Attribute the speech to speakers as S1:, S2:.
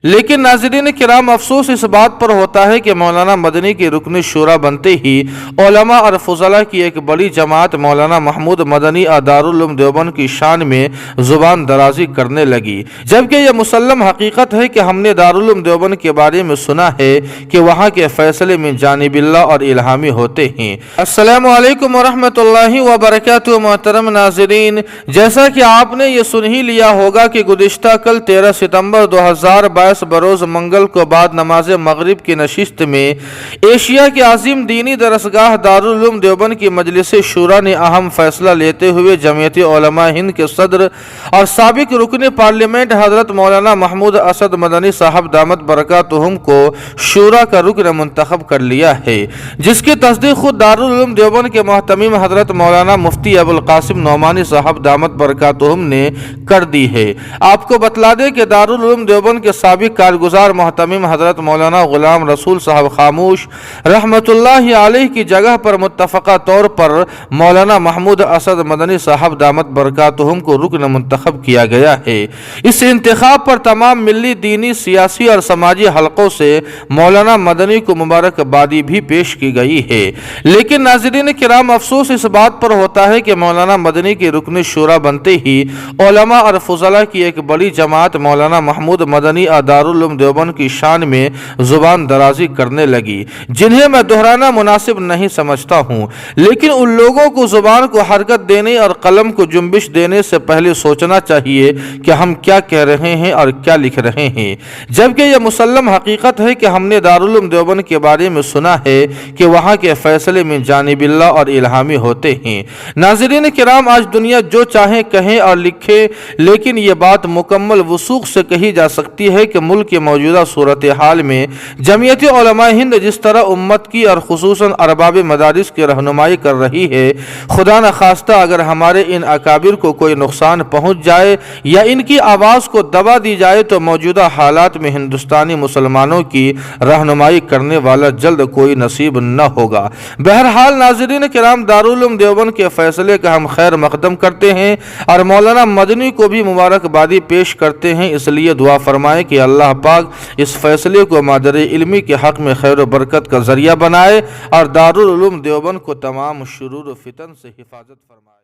S1: لیکن ناظرین کرام افسوس اس بات پر ہوتا ہے کہ مولانا مدنی کی رکن شورا بنتے ہی علماء اور فضلاء کی ایک بڑی جماعت مولانا محمود مدنی دارالعلوم دیوبند کی شان میں زبان درازی کرنے لگی، جبکہ یہ مسلم حقیقت ہے کہ ہم نے دارالعلوم دیوبند کے بارے میں سنا ہے کہ وہاں کے فیصلے من جانب اللہ اور الہامی ہوتے ہیں۔ السلام علیکم ورحمۃ اللہ وبرکاتہ۔ محترم ناظرین، جیسا کہ آپ نے یہ سن ہی لیا ہوگا کہ گزشتہ کل 13 ستمبر 2022 بروز منگل کو بعد نماز مغرب کی نشست میں ایشیا کے عظیم دینی درسگاہ دارالعلوم دیوبند کی مجلس شورا نے اہم فیصلہ لیتے ہوئے جمعیت علماء ہند کے صدر اور سابق رکن پارلیمنٹ حضرت مولانا محمود اسد مدنی صاحب دامت برکاتہم کو شورا کا رکن منتخب کر لیا ہے، جس کی تصدیق خود دارالعلوم دیوبند کے محتمم حضرت مولانا مفتی ابوالقاسم نعمانی صاحب دامت برکاتہم نے کر دی ہے۔ آپ کو بتلا دیں کہ دارالعلوم دیوبند کے سابق کارگزار محتمم حضرت مولانا غلام رسول صاحب خاموش رحمت اللہ علیہ کی جگہ پر متفقہ طور پر مولانا محمود اسد مدنی صاحب دامت برکاتہم کو رکن منتخب کیا گیا ہے۔ اس انتخاب پر تمام ملی، دینی، سیاسی اور سماجی حلقوں سے مولانا مدنی کو مبارکبادی بھی پیش کی گئی ہے۔ لیکن ناظرین کرام افسوس اس بات پر ہوتا ہے کہ مولانا مدنی کی رکن شورا بنتے ہی علماء اور فضلاء کی ایک بڑی جماعت مولانا محمود مدنی دارالعلوم دیوبند کی شان میں زبان درازی کرنے لگی، جنہیں میں دہرانا مناسب نہیں سمجھتا ہوں، لیکن ان لوگوں کو زبان کو حرکت دینے اور قلم کو جنبش دینے سے پہلے سوچنا چاہیے کہ ہم کیا کہہ رہے ہیں اور کیا لکھ رہے ہیں، جبکہ یہ مسلم حقیقت ہے کہ ہم نے دارالعلوم دیوبند کے بارے میں سنا ہے کہ وہاں کے فیصلے من جانب اللہ اور الہامی ہوتے ہیں۔ ناظرین کرام، آج دنیا جو چاہے کہیں اور لکھے، لیکن یہ بات مکمل وثوق سے کہی جا سکتی ہے کہ ملک کے موجودہ صورتحال میں جمعیت علماء ہند جس طرح امت کی اور خصوصاً ارباب مدارس کی رہنمائی کر رہی ہے، خدا نخواستہ اگر ہمارے ان اکابر کو کوئی نقصان پہنچ جائے یا ان کی آواز کو دبا دی جائے تو موجودہ حالات میں ہندوستانی مسلمانوں کی رہنمائی کرنے والا جلد کوئی نصیب نہ ہوگا۔ بہرحال ناظرین کرام، دارالعلوم دیوبند کے فیصلے کا ہم خیر مقدم کرتے ہیں اور مولانا مدنی کو بھی مبارکبادی پیش کرتے ہیں۔ اس لیے دعا فرمائیں کہ اللہ پاک اس فیصلے کو مادر علمی کے حق میں خیر و برکت کا ذریعہ بنائے اور دارالعلوم دیوبند کو تمام شرور و فتن سے حفاظت فرمائے۔